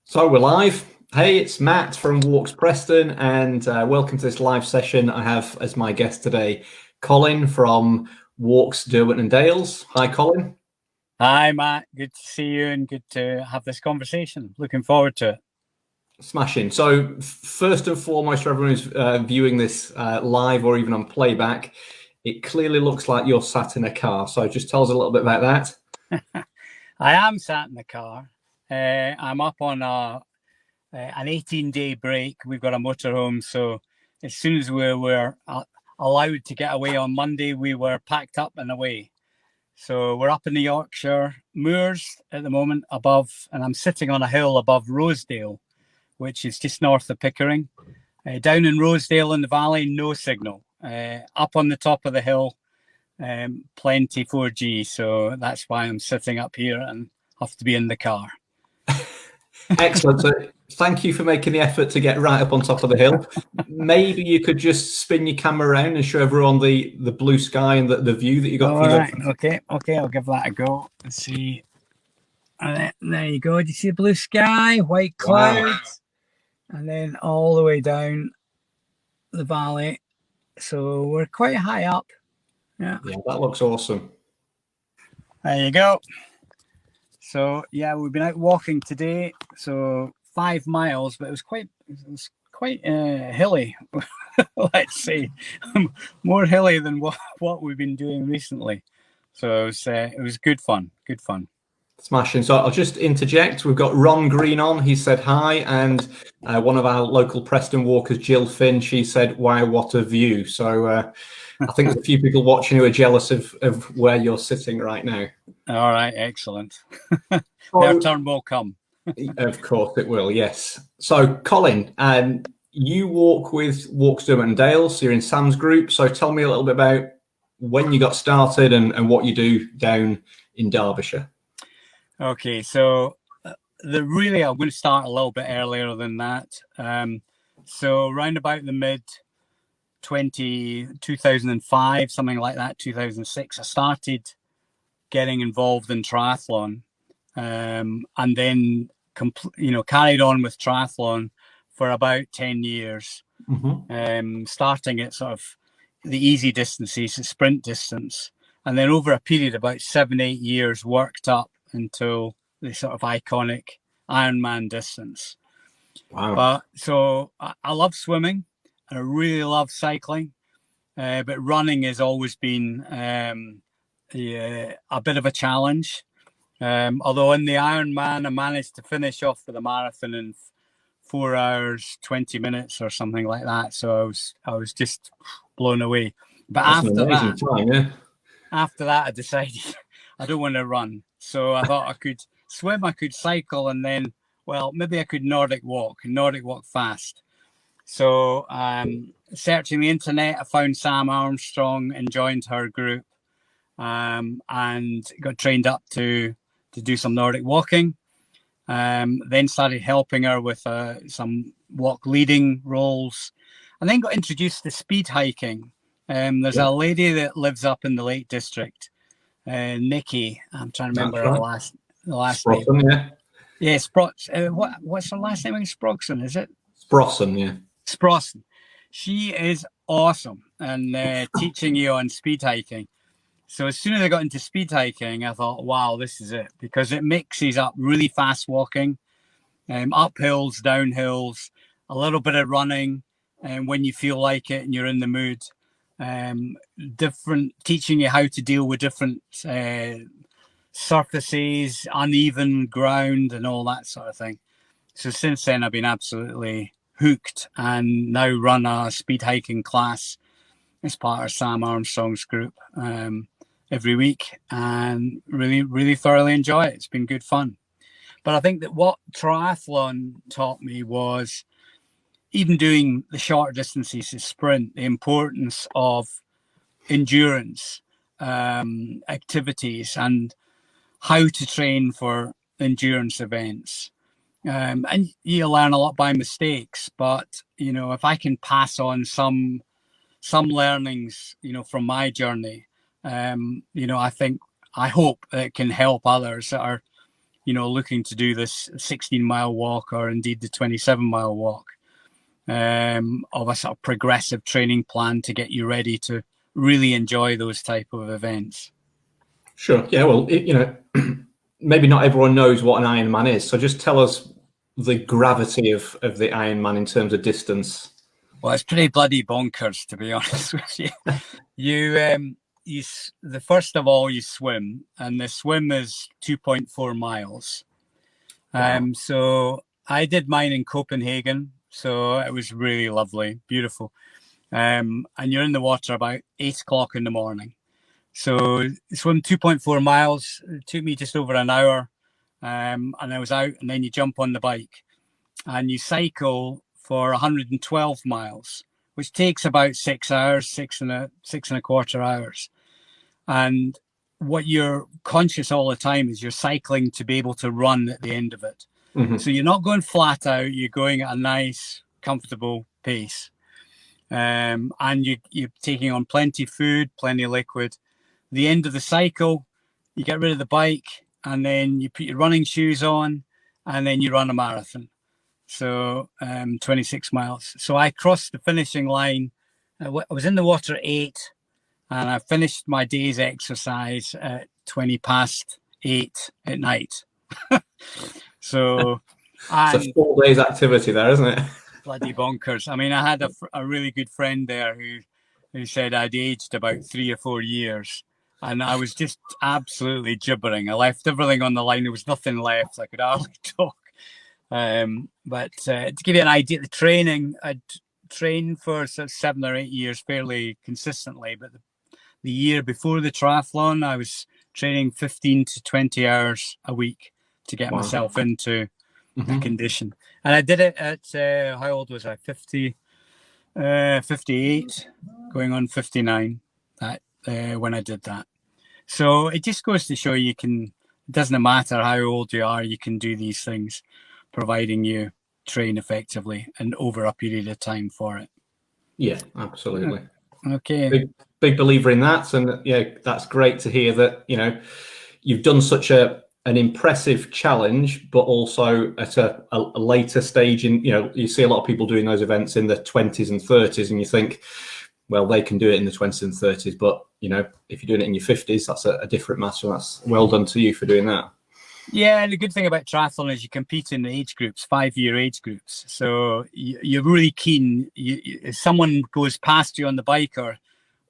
So we're live. Hey, it's Matt from Walx Preston, and welcome to this live session. I have as my guest today Colin from Walx Derwent and Dales. Hi, Colin. Hi, Matt. Good to see you and good to have this conversation. Looking forward to it. Smashing. So first and foremost, for everyone who's viewing this live or even on playback, it clearly looks like you're sat in a car. So just tell us a little bit about that. I am sat in the car. I'm up on an 18-day break. We've got a motorhome, so as soon as we were allowed to get away on Monday, we were packed up and away. So we're up in the Yorkshire moors at the moment above, and I'm sitting on a hill above Rosedale, which is just north of Pickering. Down in Rosedale in the valley, no signal. Up on the top of the hill, plenty 4G. So that's why I'm sitting up here and have to be in the car. Excellent. So thank you for making the effort to get right up on top of the hill. Maybe you could just spin your camera around and show everyone the blue sky and the view that you got. All right. Okay. I'll give that a go. Let's see. There you go. Do you see the blue sky, white clouds, and then all the way down the valley? So we're quite high up. Yeah, that looks awesome. There you go. So yeah, we've been out walking today. So 5 miles, but it was quite hilly. Let's say more hilly than what we've been doing recently. So it was good fun. Good fun. Smashing. So I'll just interject. We've got Ron Green on. He said hi, and one of our local Preston walkers, Jill Finn, she said, "Wow, what a view!" So I think there's a few people watching who are jealous of where you're sitting right now. All right, excellent. Their turn will come. Of course it will, yes. So, Colin, you walk with Walx Derwent and Dales, so you're in Sam's group. So tell me a little bit about when you got started and what you do down in Derbyshire. Okay, so I'm going to start a little bit earlier than that. So around about the mid 2005, something like that, 2006, I started getting involved in triathlon, and then carried on with triathlon for about 10 years, starting at sort of the easy distances, the sprint distance, and then over a period of about 7-8 years worked up until the sort of iconic Ironman distance. Wow. But so I love swimming and I really love cycling, but running has always been a bit of a challenge. Although in the Ironman, I managed to finish off with a marathon in 4 hours, 20 minutes or something like that. So I was just blown away. But after that, I decided I don't want to run. So I thought I could swim, I could cycle, and then, well, maybe I could Nordic walk fast. So searching the internet, I found Sam Armstrong and joined her group, and got trained up to do some Nordic walking. Then started helping her with some walk leading roles, and then got introduced to speed hiking. There's a lady that lives up in the Lake District, Nikki. I'm trying to remember the last Sprosson, name. Yeah, what's her last name? Sprosson, is it? Sprosson, yeah. Sprosson. She is awesome and teaching you on speed hiking. So as soon as I got into speed hiking, I thought, wow, this is it, because it mixes up really fast walking, up hills, down hills, a little bit of running, and when you feel like it and you're in the mood, teaching you how to deal with different surfaces, uneven ground, and all that sort of thing. So since then, I've been absolutely hooked and now run a speed hiking class as part of Sam Armstrong's group every week, and really thoroughly enjoy it. It's been good fun. But I think that what triathlon taught me was, even doing the short distances, the sprint, the importance of endurance activities and how to train for endurance events. And you learn a lot by mistakes, but if I can pass on some learnings from my journey, I hope it can help others that are looking to do this 16-mile walk or indeed the 27-mile walk, of a sort of progressive training plan to get you ready to really enjoy those type of events. Sure. Yeah. Well, maybe not everyone knows what an Ironman is. So just tell us the gravity of the Ironman in terms of distance. Well, it's pretty bloody bonkers, to be honest with you. First of all, you swim, and the swim is 2.4 miles. Wow. So I did mine in Copenhagen, so it was really lovely, beautiful. And you're in the water about 8 o'clock in the morning. So swim 2.4 miles. It took me just over an hour, and I was out. And then you jump on the bike, and you cycle for 112 miles, which takes about 6 hours, six and a quarter hours. And what you're conscious all the time is you're cycling to be able to run at the end of it. Mm-hmm. So you're not going flat out, you're going at a nice, comfortable pace. And you're taking on plenty of food, plenty of liquid. The end of the cycle, you get rid of the bike, and then you put your running shoes on, and then you run a marathon. So 26 miles. So I crossed the finishing line. I was in the water at 8, and I finished my day's exercise at 20 past 8 at night. So it's a 4 days activity there, isn't it? Bloody bonkers. I mean, I had a really good friend there who said I'd aged about 3 or 4 years, and I was just absolutely gibbering. I left everything on the line. There was nothing left. I could hardly talk. But to give you an idea, the training, I'd trained for 7 or 8 years fairly consistently, but the year before the triathlon, I was training 15 to 20 hours a week to get myself into the condition. And I did it at, how old was I? 58, going on 59 when I did that. So it just goes to show it doesn't matter how old you are, you can do these things, providing you train effectively and over a period of time for it. Yeah, absolutely. Okay. Big believer in that. And yeah, that's great to hear that, you've done such an impressive challenge, but also at a later stage you see a lot of people doing those events in the 20s and 30s, and you think, well, they can do it in the 20s and 30s, but if you're doing it in your 50s, that's a different matter. That's well done to you for doing that. Yeah, and the good thing about triathlon is you compete in the age groups, 5-year age groups. So you're really keen. If someone goes past you on the bike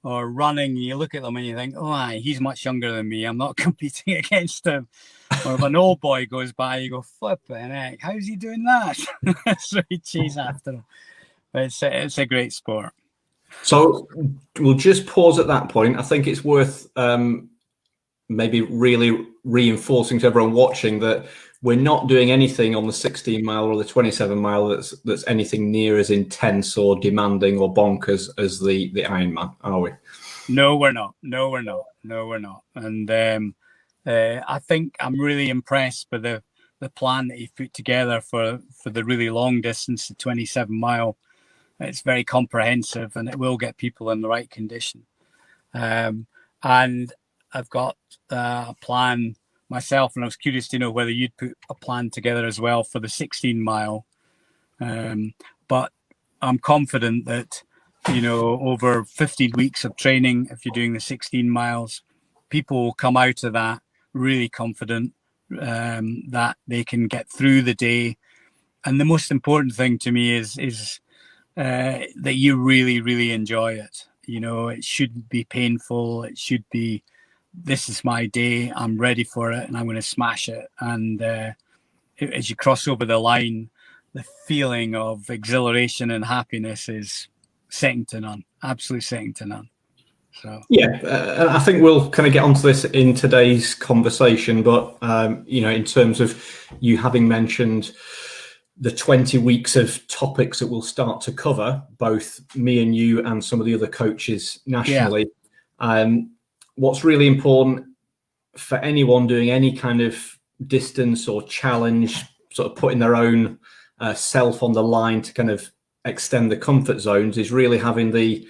or running, you look at them and you think, oh, he's much younger than me. I'm not competing against him. Or if an old boy goes by, you go, flipping heck, how's he doing that? So you chase after him. But it's a great sport. So we'll just pause at that point. I think it's worth maybe really reinforcing to everyone watching that we're not doing anything on the 16 mile or the 27 mile that's anything near as intense or demanding or bonkers as the Ironman, are we? No, we're not. And I think I'm really impressed with the plan that you've put together for the really long distance, the 27 mile. It's very comprehensive, and it will get people in the right condition. And I've got a plan myself, and I was curious to know whether you'd put a plan together as well for the 16 mile. But I'm confident that, over 15 weeks of training, if you're doing the 16 miles, people will come out of that really confident that they can get through the day. And the most important thing to me is that you really, really enjoy it. It shouldn't be painful. It should be, this is my day. I'm ready for it, and I'm going to smash it. And as you cross over the line, the feeling of exhilaration and happiness is second to none. Absolutely second to none. So yeah, I think we'll kind of get onto this in today's conversation. But in terms of you having mentioned the 20 weeks of topics that we'll start to cover, both me and you and some of the other coaches nationally. Yeah. What's really important for anyone doing any kind of distance or challenge, sort of putting their own self on the line to kind of extend the comfort zones, is really having the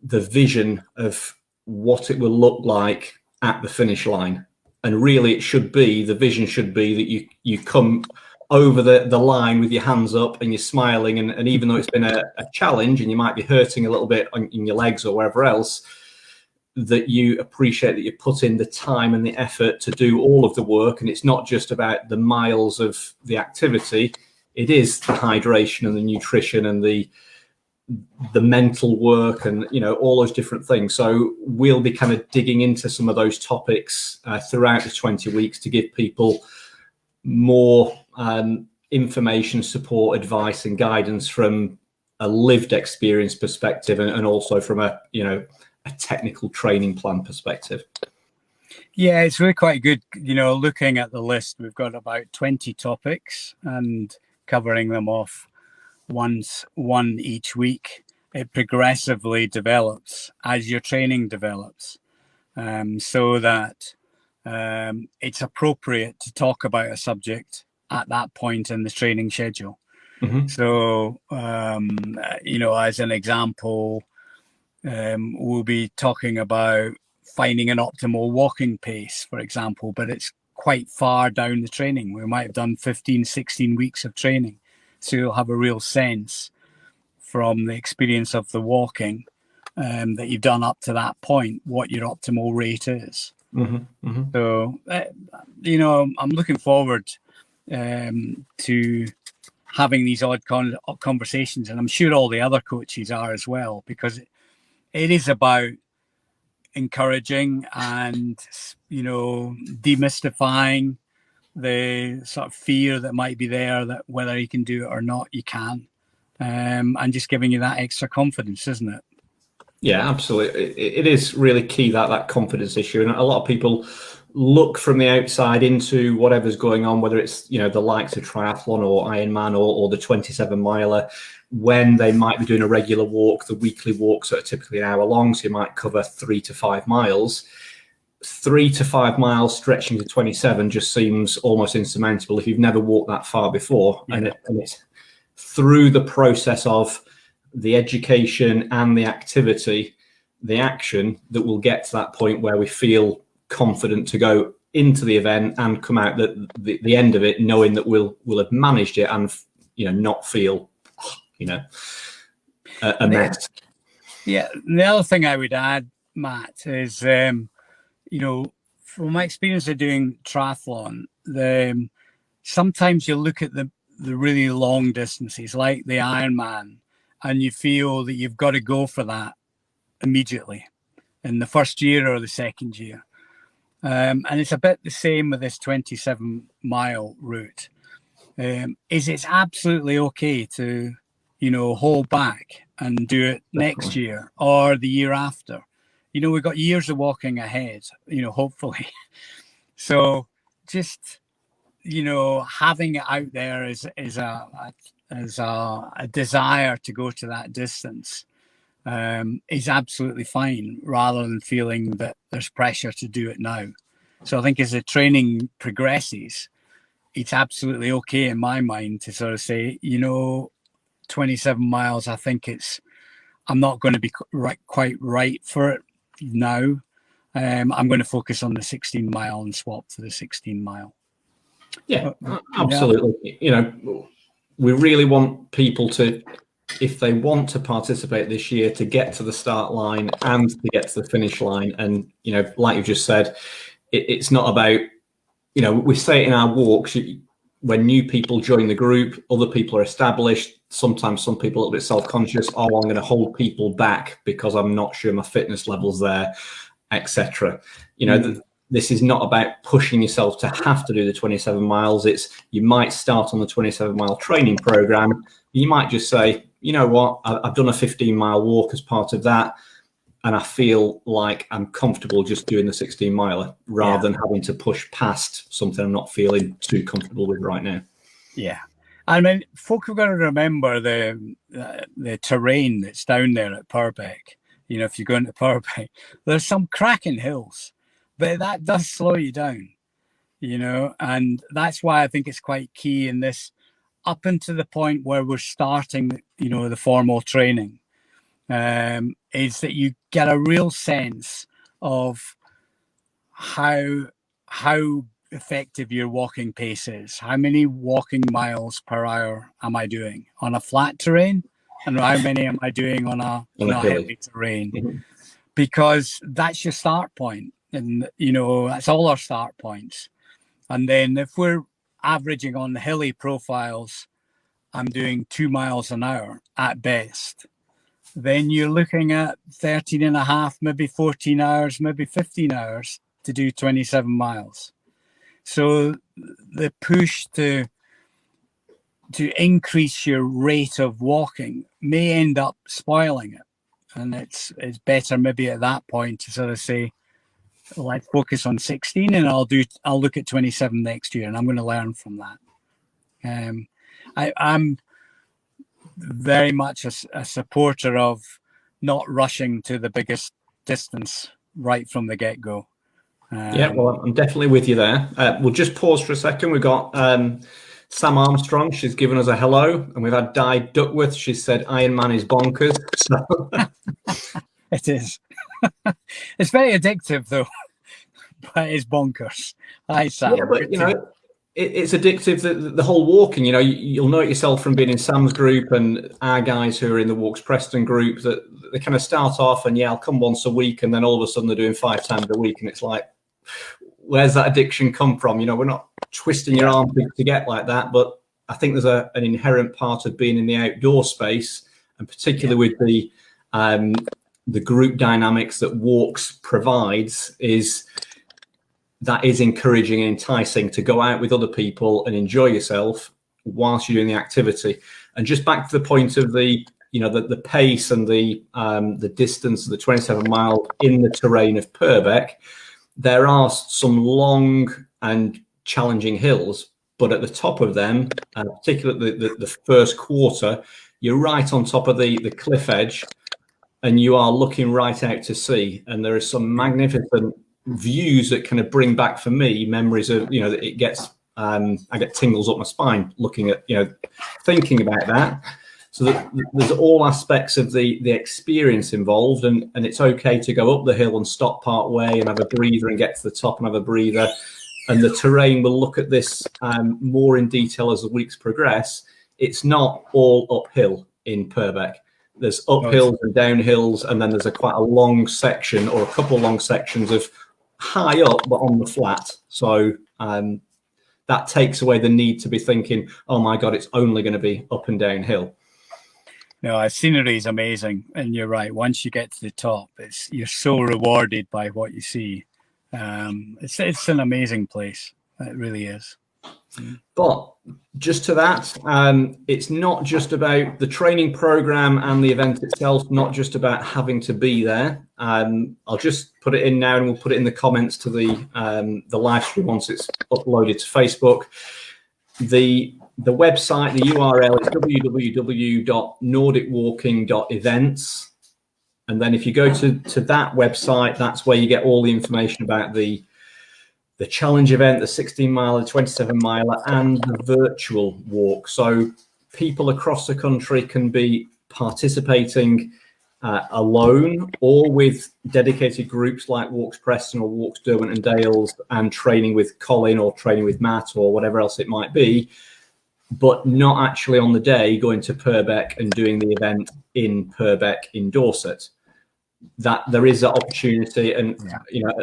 vision of what it will look like at the finish line. And really it should be, the vision should be that you come over the line with your hands up and you're smiling, and even though it's been a challenge and you might be hurting a little bit in your legs or wherever else, that you appreciate that you put in the time and the effort to do all of the work. And it's not just about the miles of the activity, it is the hydration and the nutrition and the mental work and, you know, all those different things. So we'll be kind of digging into some of those topics throughout the 20 weeks to give people more information, support, advice and guidance from a lived experience perspective, and also from a, you know, a technical training plan perspective. Yeah, it's really quite good. You know, looking at the list, we've got about 20 topics and covering them off one each week. It progressively develops as your training develops, so that it's appropriate to talk about a subject at that point in the training schedule. Mm-hmm. So, you know, as an example, we'll be talking about finding an optimal walking pace, for example, but it's quite far down the training. We might have done 15, 16 weeks of training. So you'll have a real sense from the experience of the walking that you've done up to that point, what your optimal rate is. Mm-hmm, mm-hmm. So, you know, I'm looking forward to having these odd conversations, and I'm sure all the other coaches are as well, because it is about encouraging and, you know, demystifying the sort of fear that might be there, that whether you can do it or not, you can, and just giving you that extra confidence, isn't it? Yeah, absolutely. It is really key, that confidence issue. And a lot of people look from the outside into whatever's going on, whether it's, you know, the likes of triathlon or Ironman or the 27 miler, when they might be doing a regular walk, the weekly walks that are typically an hour long. So you might cover 3 to 5 miles. 3 to 5 miles stretching to 27 just seems almost insurmountable if you've never walked that far before. Yeah. And it's through the process of the education and the activity, the action, that we'll get to that point where we feel confident to go into the event and come out the end of it knowing that we'll have managed it and, you know, not feel, you know, a mess. Yeah. The other thing I would add, Matt, is you know, from my experience of doing triathlon, sometimes you look at the really long distances like the Ironman, and you feel that you've got to go for that immediately in the first year or the second year. And it's a bit the same with this 27-mile route. It's absolutely okay to, you know, hold back and do it next year or the year after. You know, we've got years of walking ahead, you know, hopefully. So just, you know, having it out there is a desire to go to that distance is absolutely fine, rather than feeling that there's pressure to do it now. So I think as the training progresses, it's absolutely okay in my mind to sort of say, you know, 27 miles, I think I'm not going to be quite right for it now. I'm going to focus on the 16 mile and swap to the 16 mile. Yeah, absolutely. Yeah. You know, we really want people to, if they want to participate this year, to get to the start line and to get to the finish line. And, you know, like you just said, it's not about, you know, we say it in our walks, when new people join the group, other people are established. Sometimes some people are a little bit self-conscious. Oh, I'm going to hold people back because I'm not sure my fitness level's there, etc. You know, this is not about pushing yourself to have to do the 27 miles. It's, you might start on the 27-mile training program. You might just say, you know what, I've done a 15-mile walk as part of that, and I feel like I'm comfortable just doing the 16-miler rather than having to push past something I'm not feeling too comfortable with right now. Yeah. I mean, folk have got to remember the terrain that's down there at Purbeck. You know, if you go into Purbeck, there's some cracking hills, but that does slow you down, you know, and that's why I think it's quite key in this, up until the point where we're starting, you know, the formal training, is that you get a real sense of how how effective your walking pace is. How many walking miles per hour am I doing on a flat terrain, and how many am I doing on a hilly terrain? Mm-hmm. Because that's your start point, and that's all our start points. And then if we're averaging on the hilly profiles, I'm doing 2 miles an hour at best. Then you're looking at 13 and a half, maybe 14 hours, maybe 15 hours to do 27 miles. So the push to increase your rate of walking may end up spoiling it. And it's better maybe at that point to sort of say, let's focus on 16 and I'll look at 27 next year, and I'm going to learn from that. I'm very much a supporter of not rushing to the biggest distance right from the get-go. Yeah, well, I'm definitely with you there. We'll just pause for a second. We've got Sam Armstrong. She's given us a hello. And we've had Di Duckworth. She said, Iron Man is bonkers. So. It is. It's very addictive, though. But it's bonkers. Hi, Sam. Yeah, but, it's addictive, the whole walking. You'll know it yourself from being in Sam's group and our guys who are in the Walx Preston group, that they kind of start off and, I'll come once a week. And then all of a sudden they're doing 5 times a week. And it's like, where's that addiction come from? We're not twisting your arm to get like that, but I think there's an inherent part of being in the outdoor space, and particularly with the group dynamics that Walx provides, is encouraging and enticing to go out with other people and enjoy yourself whilst you're doing the activity. And just back to the point of the pace and the distance of the 27 mile in the terrain of Purbeck. There are some long and challenging hills, but at the top of them, particularly the first quarter, you're right on top of the cliff edge, and you are looking right out to sea. And there are some magnificent views that kind of bring back for me memories of, it gets, I get tingles up my spine looking at, thinking about that. So that there's all aspects of the experience involved, and it's okay to go up the hill and stop part way and have a breather and get to the top and have a breather. And the terrain, will look at this more in detail as the weeks progress. It's not all uphill in Purbeck. There's uphills and downhills, and then there's quite a long section or a couple of long sections of high up but on the flat. So that takes away the need to be thinking, oh my God, it's only going to be up and downhill. No, scenery is amazing, and you're right. Once you get to the top, you're so rewarded by what you see. It's an amazing place. It really is. But just to that, it's not just about the training program and the event itself. Not just about having to be there. I'll just put it in now, and we'll put it in the comments to the live stream once it's uploaded to Facebook. The website, the URL is www.nordicwalking.events. And then if you go to that website, that's where you get all the information about the challenge event, the 16 miler, 27 miler, and the virtual walk. So people across the country can be participating alone or with dedicated groups like Walx Preston or Walx Derwent and Dales, and training with Colin or training with Matt or whatever else it might be, but not actually on the day going to Purbeck and doing the event in Purbeck in Dorset. That there is that opportunity, and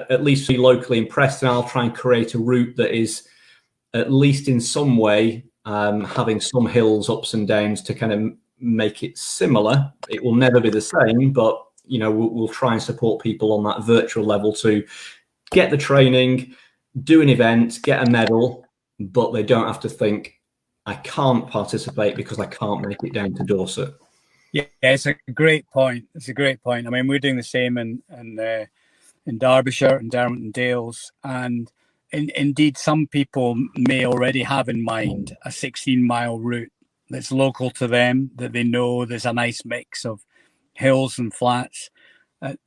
at least be locally in Preston, I'll try and create a route that is at least in some way having some hills, ups and downs to kind of make it similar. It will never be the same, but we'll try and support people on that virtual level to get the training, do an event, get a medal, but they don't have to think, I can't participate because I can't make it down to Dorset. Yeah, it's a great point. It's a great point. I mean, we're doing the same in Derbyshire and Derwent and Dales, and indeed, some people may already have in mind a 16-mile route that's local to them, that they know there's a nice mix of hills and flats,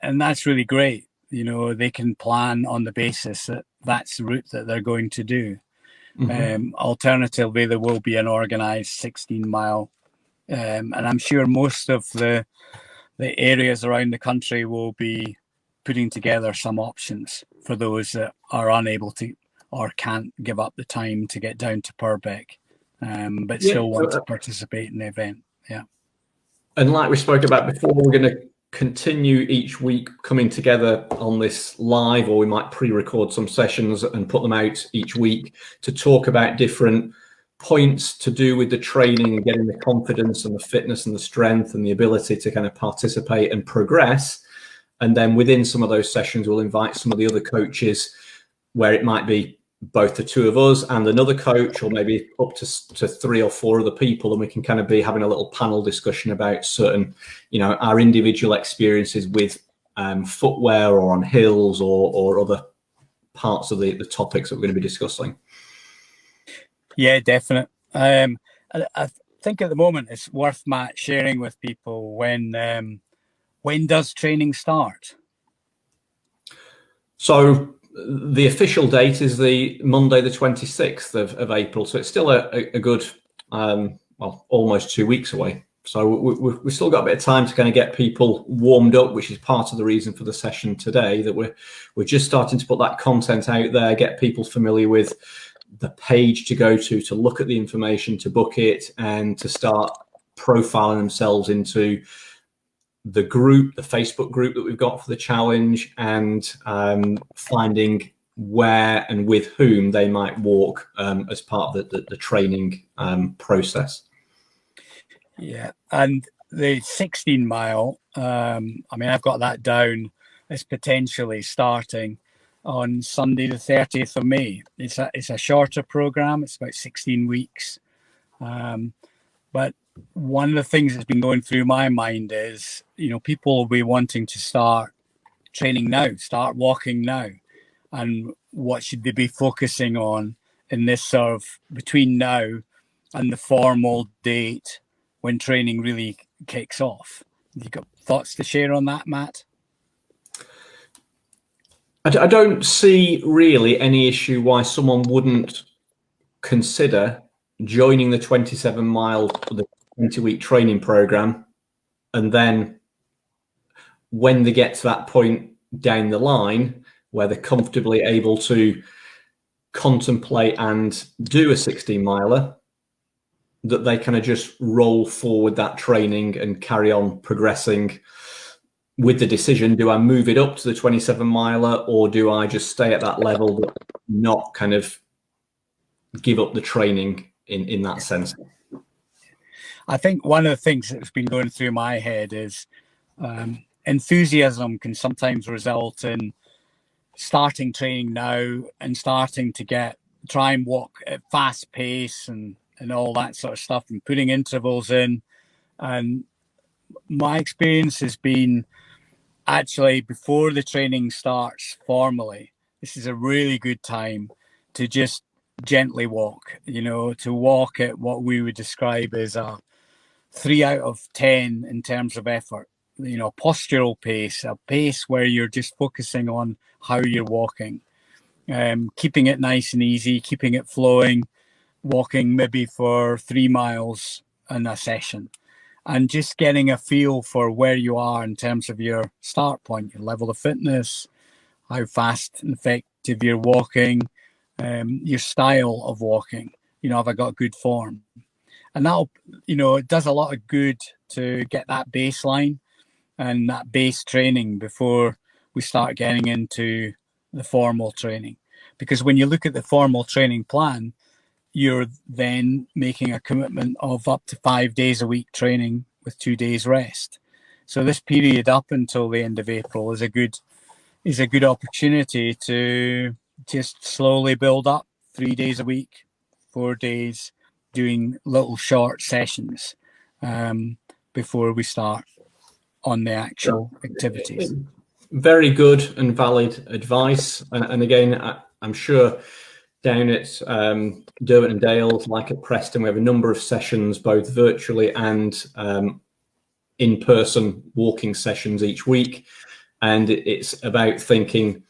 and that's really great. They can plan on the basis that that's the route that they're going to do. Mm-hmm. Alternatively, there will be an organised 16-mile. And I'm sure most of the areas around the country will be putting together some options for those that are unable to or can't give up the time to get down to Purbeck, but still want to participate in the event. Yeah. And like we spoke about before, we're going to continue each week coming together on this live, or we might pre-record some sessions and put them out each week to talk about different points to do with the training and getting the confidence and the fitness and the strength and the ability to kind of participate and progress. And then within some of those sessions, we'll invite some of the other coaches, where it might be both the two of us and another coach, or maybe up to 3 or 4 other people, and we can kind of be having a little panel discussion about certain, our individual experiences with footwear or on hills or other parts of the topics that we're going to be discussing. Yeah, definitely. I think at the moment it's worth, Matt, sharing with people when does training start? So the official date is the Monday, the 26th of April. So it's still a good, almost 2 weeks away. So we've still got a bit of time to kind of get people warmed up, which is part of the reason for the session today, that we're just starting to put that content out there, get people familiar with the page to go to look at the information, to book it, and to start profiling themselves into the group, the Facebook group that we've got for the challenge, and finding where and with whom they might walk as part of the training process. Yeah, and the 16 mile, I've got that down as potentially starting on Sunday the 30th of May. It's a shorter program. It's about 16 weeks. But one of the things that's been going through my mind is, people will be wanting to start training now, start walking now. And what should they be focusing on in this sort of between now and the formal date when training really kicks off? You got thoughts to share on that, Matt? I don't see really any issue why someone wouldn't consider joining the 27 mile, the 20-week training program, and then when they get to that point down the line where they're comfortably able to contemplate and do a 16 miler, that they kind of just roll forward that training and carry on progressing with the decision, do I move it up to the 27 miler, or do I just stay at that level but not kind of give up the training in that sense? I think one of the things that's been going through my head is enthusiasm can sometimes result in starting training now and starting to try and walk at fast pace and all that sort of stuff, and putting intervals in. And my experience has been, actually, before the training starts formally, this is a really good time to just gently walk, to walk at what we would describe as a 3 out of 10 in terms of effort, postural pace, a pace where you're just focusing on how you're walking, keeping it nice and easy, keeping it flowing, walking maybe for 3 miles in a session, and just getting a feel for where you are in terms of your start point, your level of fitness, how fast and effective you're walking, your style of walking, have I got good form? And that'll, it does a lot of good to get that baseline and that base training before we start getting into the formal training. Because when you look at the formal training plan, you're then making a commitment of up to 5 days a week training with 2 days rest. So this period up until the end of April is a good opportunity to just slowly build up 3 days a week, 4 days, doing little short sessions before we start on the actual activities. Very good and valid advice. And again, I'm sure down at Derwent and Dales, like at Preston, we have a number of sessions, both virtually and in-person walking sessions each week. And it's about thinking,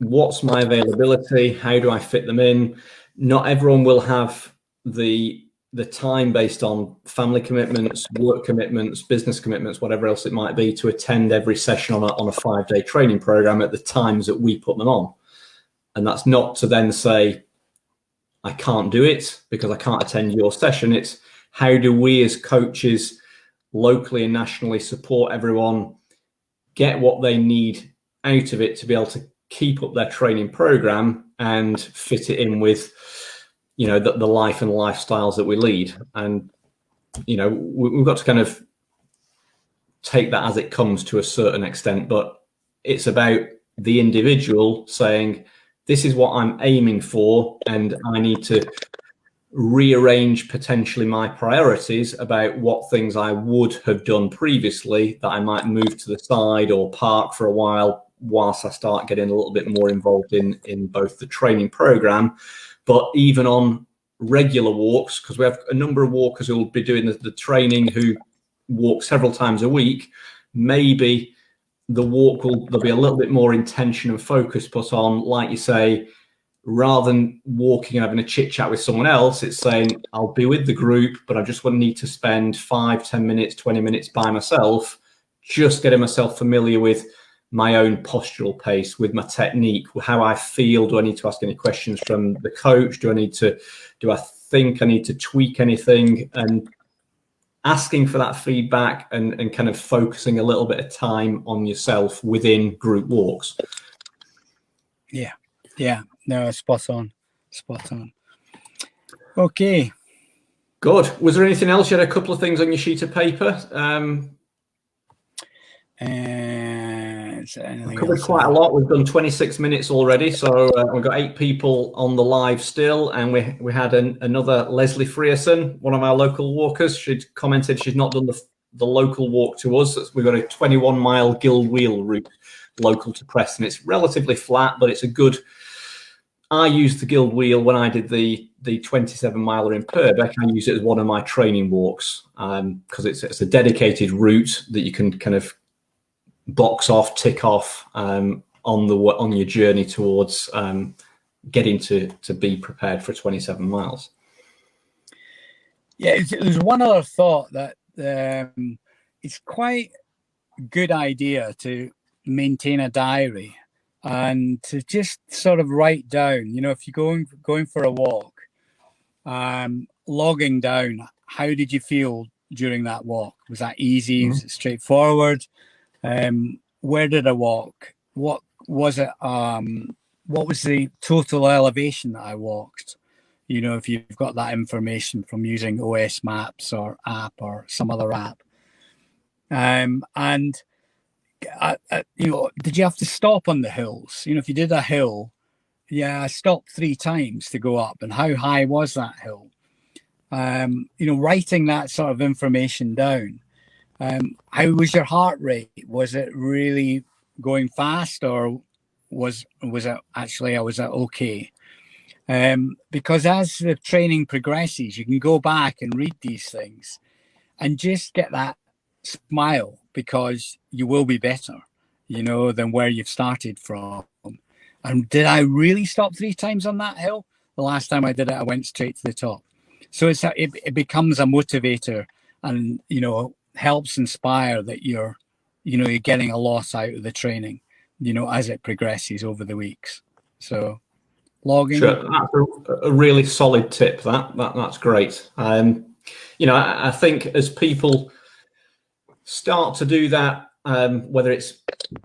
what's my availability? How do I fit them in? Not everyone will have the time based on family commitments, work commitments, business commitments, whatever else it might be, to attend every session on a 5-day training program at the times that we put them on. And that's not to then say, I can't do it because I can't attend your session. It's how do we as coaches locally and nationally support everyone, get what they need out of it to be able to keep up their training program and fit it in with, you know, the life and lifestyles that we lead. And, you know, we've got to kind of take that as it comes to a certain extent, but it's about the individual saying, this is what I'm aiming for, and I need to rearrange potentially my priorities about what things I would have done previously that I might move to the side or park for a while whilst I start getting a little bit more involved in both the training program, but even on regular walks, because we have a number of walkers who will be doing the training who walk several times a week. Maybe the walk there'll be a little bit more intention and focus put on, like you say, rather than walking and having a chit chat with someone else, it's saying, I'll be with the group, but I just want to need to spend 5, 10 minutes, 20 minutes by myself, just getting myself familiar with my own postural pace, with my technique, how I feel. Do I need to ask any questions from the coach? Do I think I need to tweak anything? And asking for that feedback and kind of focusing a little bit of time on yourself within group walks. Yeah, no, spot on. Okay, good. Was there anything else? You had a couple of things on your sheet of paper. We've covered quite a lot. We've done 26 minutes already, so we've got 8 people on the live still, and we had another Leslie Frierson, one of our local walkers. She'd commented she's not done the local walk to us. We've got a 21-mile Guild Wheel route local to Preston. It's relatively flat, but it's a good. I used the Guild Wheel when I did the 27-miler in Purbeck. I use it as one of my training walks because it's a dedicated route that you can kind of box off, tick off on your journey towards getting to be prepared for 27 miles. Yeah, there's one other thought that it's quite a good idea to maintain a diary and to just sort of write down, you know, if you're going for a walk, logging down, how did you feel during that walk? Was that easy? Mm-hmm. Was it straightforward? Where did I walk? What was it? What was the total elevation that I walked? You know, if you've got that information from using OS Maps or app or some other app. You know, did you have to stop on the hills? You know, if you did a hill, yeah, I stopped 3 times to go up. And how high was that hill? You know, writing that sort of information down. How was your heart rate? Was it really going fast, or was it okay? Because as the training progresses, you can go back and read these things and just get that smile, because you will be better, you know, than where you've started from. And did I really stop 3 times on that hill? The last time I did it, I went straight to the top. So it becomes a motivator, and, you know, helps inspire that you're getting a lot out of the training, you know, as it progresses over the weeks. So logging. Sure, that's a really solid tip. That's great. You know, I think as people start to do that, whether it's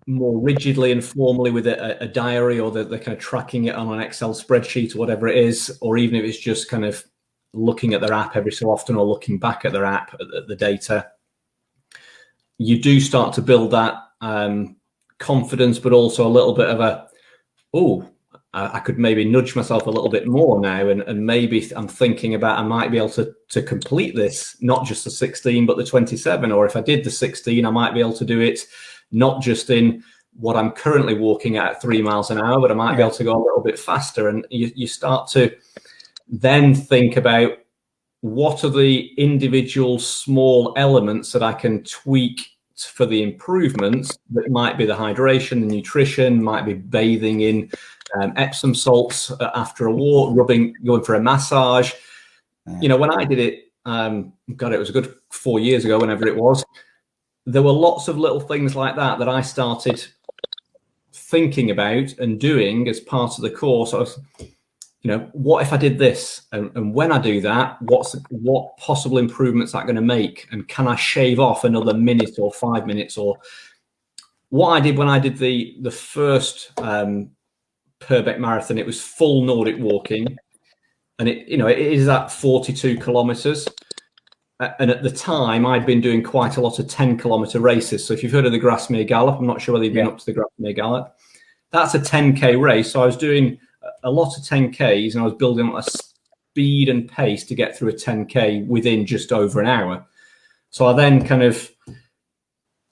more rigidly and formally with a diary, or they're kind of tracking it on an Excel spreadsheet or whatever it is, or even if it's just kind of looking at their app every so often or looking back at their app at the data, you do start to build that confidence, but also a little bit of I could maybe nudge myself a little bit more now, and maybe I'm thinking about I might be able to complete this, not just the 16, but the 27. Or if I did the 16, I might be able to do it not just in what I'm currently walking at 3 miles an hour, but I might be able to go a little bit faster. And you start to then think about, what are the individual small elements that I can tweak for the improvements? That might be the hydration, the nutrition, might be bathing in Epsom salts after a walk, going for a massage. You know, when I did it, it was a good 4 years ago, whenever it was, there were lots of little things like that I started thinking about and doing as part of the course. I was, what if I did this? And when I do that, what possible improvements that going to make? And can I shave off another minute or 5 minutes? Or what I did when I did the first PURBECK Marathon, it was full Nordic walking. And it is at 42 kilometers. And at the time, I'd been doing quite a lot of 10-kilometer races. So if you've heard of the Grasmere Gallop, I'm not sure whether you've been up to the Grasmere Gallop. That's a 10K race. So I was doing a lot of 10Ks, and I was building up a speed and pace to get through a 10K within just over an hour. So I then kind of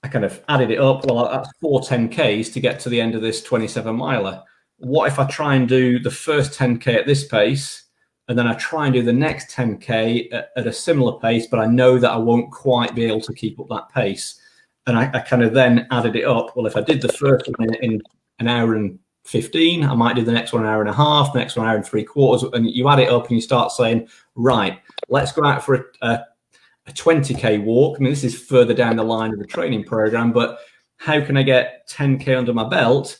added it up. Well, that's 4 10Ks to get to the end of this 27-miler. What if I try and do the first 10K at this pace, and then I try and do the next 10K at a similar pace, but I know that I won't quite be able to keep up that pace. And I kind of then added it up. Well, if I did the first one in an hour and 15, I might do the next one an hour and a half, the next one an hour and 3/4. And you add it up and you start saying, right, let's go out for a 20K walk. I mean, this is further down the line of the training program, but how can I get 10K under my belt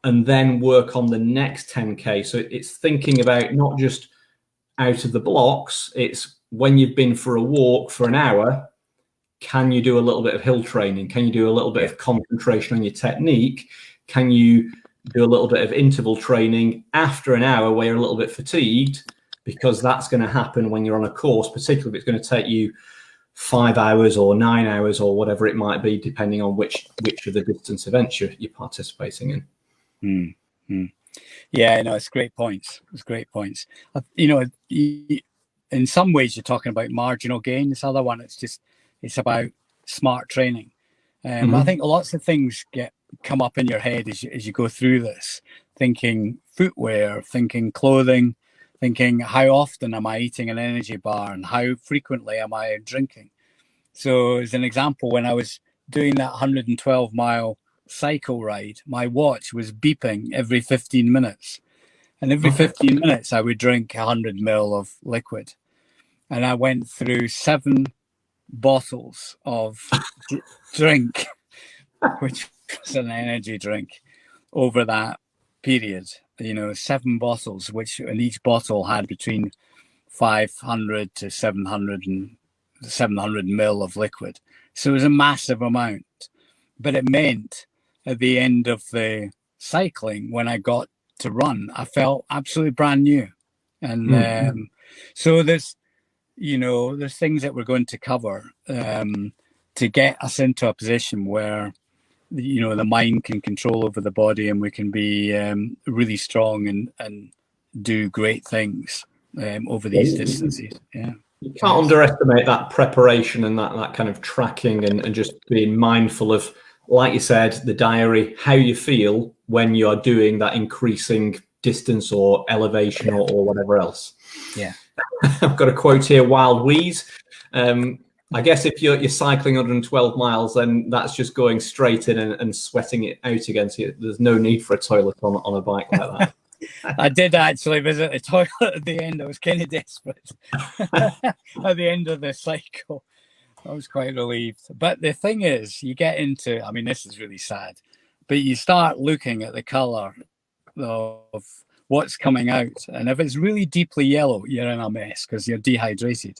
and then work on the next 10K? So it's thinking about not just out of the blocks, it's when you've been for a walk for an hour, can you do a little bit of hill training? Can you do a little bit of concentration on your technique? Can you do a little bit of interval training after an hour where you're a little bit fatigued? Because that's going to happen when you're on a course, particularly if it's going to take you 5 hours or 9 hours or whatever it might be, depending on which of the distance events you're participating in. Mm-hmm. Yeah, no, it's great points. It's great points. In some ways, you're talking about marginal gain. This other one, it's about smart training. I think lots of things come up in your head as you go through this, thinking footwear, thinking clothing, thinking how often am I eating an energy bar and how frequently am I drinking. So as an example, when I was doing that 112-mile cycle ride, my watch was beeping every 15 minutes. And every 15 minutes, I would drink 100 ml of liquid. And I went through 7 bottles of drink, which was an energy drink, over that period. 7 bottles, and each bottle had between 500 to 700 ml of liquid. So it was a massive amount. But it meant at the end of the cycling, when I got to run, I felt absolutely brand new. And so there's things that we're going to cover to get us into a position where the mind can control over the body, and we can be really strong and do great things over these distances. Yeah, you can't underestimate that preparation and that kind of tracking and just being mindful of, like you said, the diary, how you feel when you're doing that increasing distance or elevation or whatever else. Yeah. I've got a quote here, Wild Wheeze. I guess if you're cycling 112 miles, then that's just going straight in and sweating it out again. So there's no need for a toilet on a bike like that. I did actually visit the toilet at the end. I was kind of desperate at the end of the cycle. I was quite relieved. But the thing is, you get into, this is really sad, but you start looking at the colour of what's coming out. And if it's really deeply yellow, you're in a mess because you're dehydrated.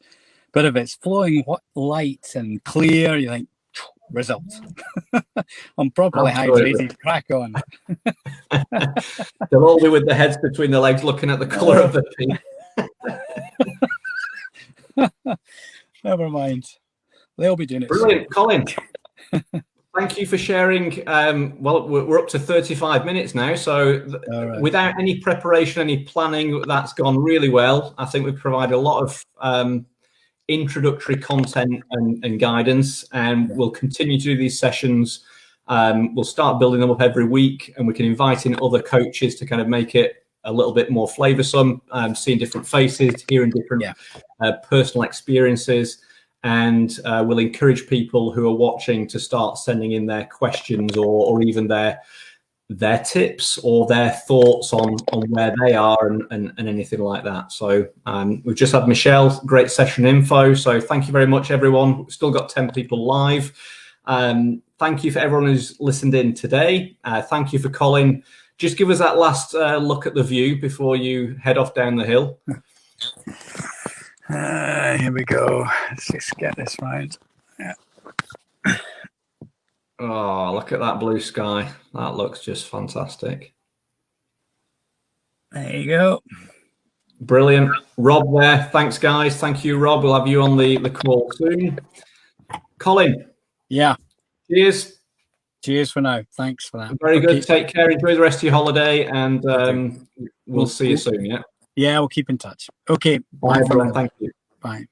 But if it's flowing light and clear, you think, results. I'm properly hydrated, crack on. They'll all be with their heads between their legs looking at the colour of the pink. Never mind. They'll be doing it. Brilliant, Colin. Thank you for sharing. Well, we're up to 35 minutes now. So without any preparation, any planning, that's gone really well. I think we've provided a lot of introductory content and guidance, and we'll continue to do these sessions. We'll start building them up every week, and we can invite in other coaches to kind of make it a little bit more flavoursome, seeing different faces, hearing different personal experiences. And we'll encourage people who are watching to start sending in their questions or even their tips or their thoughts on where they are and anything like that. So we've just had Michelle, great session info. So thank you very much, everyone. We've still got 10 people live. Thank thank you for everyone who's listened in today. Thank you for Colin. Just give us that last look at the view before you head off down the hill. Here we go. Let's just get this right. Yeah. Oh, look at that blue sky. That looks just fantastic. There you go. Brilliant. Rob there. Thanks, guys. Thank you, Rob. We'll have you on the call soon. Colin. Yeah. Cheers. Cheers for now. Thanks for that. Very good. Take care. Enjoy the rest of your holiday, and we'll see you soon. Yeah. Yeah, we'll keep in touch. Okay. Bye, everyone. Thank you. Bye.